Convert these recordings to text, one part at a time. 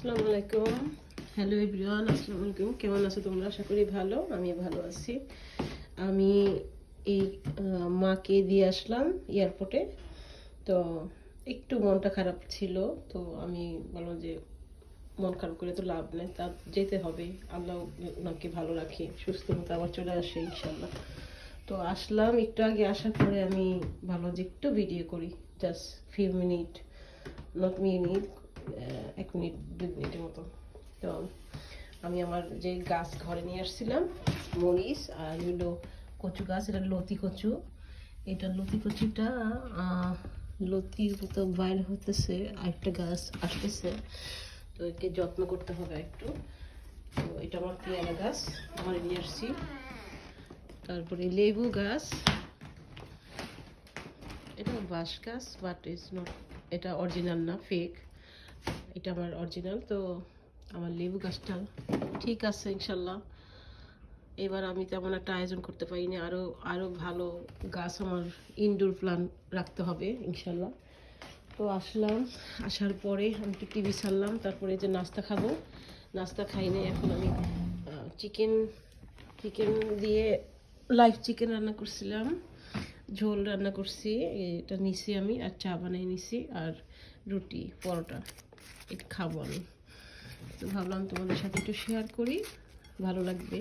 আসসালামু আলাইকুম। Hello everyone, আসসালামু আলাইকুম। কেমন আছো তোমরা? আশা করি ভালো। আমি ভালো আছি। আমি এই মাকে দিয়ে আসলাম এয়ারপোর্টে। তো একটু মনটা খারাপ ছিল। তো আমি বললাম যে মন খারাপ করে তো লাভ নেই, তা যেতে হবে। আল্লাহ ওনাকে ভালো রাখে, সুস্থ মতো আবার চলে আসে ইনশাল্লাহ। তো আসলাম, একটু আগে আসার পরে আমি ভাবলাম যে একটু ভিডিও করি, just few minute, not minute, 1 minute 2 মিনিটের মতো। তো আমি আমার যে গাছ ঘরে নিয়ে আসছিলাম, মরিচ আর হলো কচু গাছ, এটা লতি কচু। এটা লতি কচুটা লতির মতো বাইর হতেছে, আরেকটা গাছ আসতেছে। তো একে যত্ন করতে হবে একটু। তো এটা আমার পেয়ারা গাছ, আমার নিয়ে আসছি। তারপরে লেবু গাছ, এটা বাঁশ গাছ, বাট ইজ নট, এটা অরিজিনাল না, ফেক। এটা আমার অরিজিনাল। তো আমার লেবু গাছটা ঠিক আছে ইনশাল্লাহ। এবার আমি তেমন একটা আয়োজন করতে পারিনি, আরও ভালো গাছ আমার ইনডোর প্ল্যান্ট রাখতে হবে ইনশাল্লাহ। তো আসলাম, আসার পরে আমি একটু টিভি ছাড়লাম, তারপরে যে নাস্তা খাবো, নাস্তা খাইনি। এখন আমি চিকেন চিকেন দিয়ে লাইভ চিকেন রান্না করছিলাম, ঝোল রান্না করছি, এটা নিছি আমি, আর চা বানিয়ে নিছি, আর রুটি পরোটা এটা খাবো আমি। তো ভাবলাম তোমাদের সাথে একটু শেয়ার করি, ভালো লাগবে।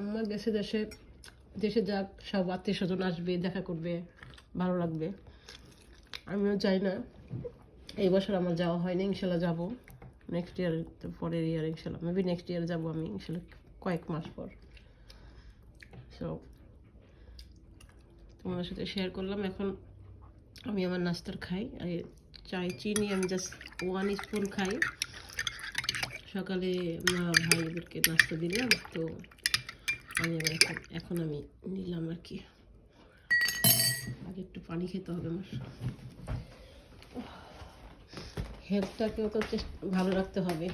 আমার দেশে দেশে দেশে যাক, সব আত্মীয় স্বজন আসবে, দেখা করবে, ভালো লাগবে। আমিও চাই না, এই বছর আমার যাওয়া হয়নি, ইনশাল্লাহ যাব নেক্সট ইয়ার, পরের ইয়ার ইনশাল্লাহ, মেবি নেক্সট ইয়ার যাবো আমি ইনশাল্লাহ, কয়েক মাস পর। সো তোমাদের সাথে শেয়ার করলাম। এখন আমি আমার নাস্তার খাই, আর চাই চিনি আমি জাস্ট 1 স্পুন খাই। সকালে মা ভাইদেরকে নাস্তা দিলাম, তো আমি আবার এখন আমি নিলাম আর কি। আগে একটু পানি খেতে হবে, আমার হেলথটাকেও তো ভালো রাখতে হবে।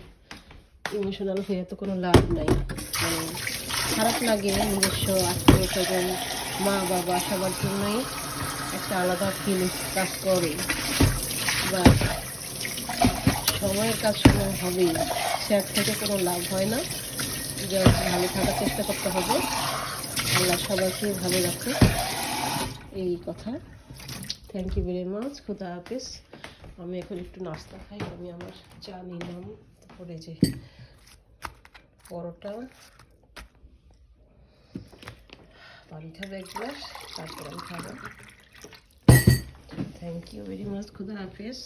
ইমোশনাল হয়ে তো কোনো লাভ নাই। মানে খারাপ লাগে, নিজস্ব আত্মীয় স্বজন, মা বাবা সবার জন্যই একটা আলাদা ফিলিংস কাজ করে, বা সময়ের কাজ সময় হবেই, স্যাড থেকে কোনো লাভ হয় না। জাস্ট ভালো থাকার চেষ্টা করতে হবে। আল্লাহ সবাইকে ভালো রাখে, এই কথা। Thank you very much. খুদা হাফেজ। আমি এখন একটু নাস্তা খাই। আমি আমার চা নিলাম, তারপরে যে পরোটা, পানি খাবে 1 গ্লাস, তারপর আমি খাবো। Thank you very much. খুদা হাফেজ।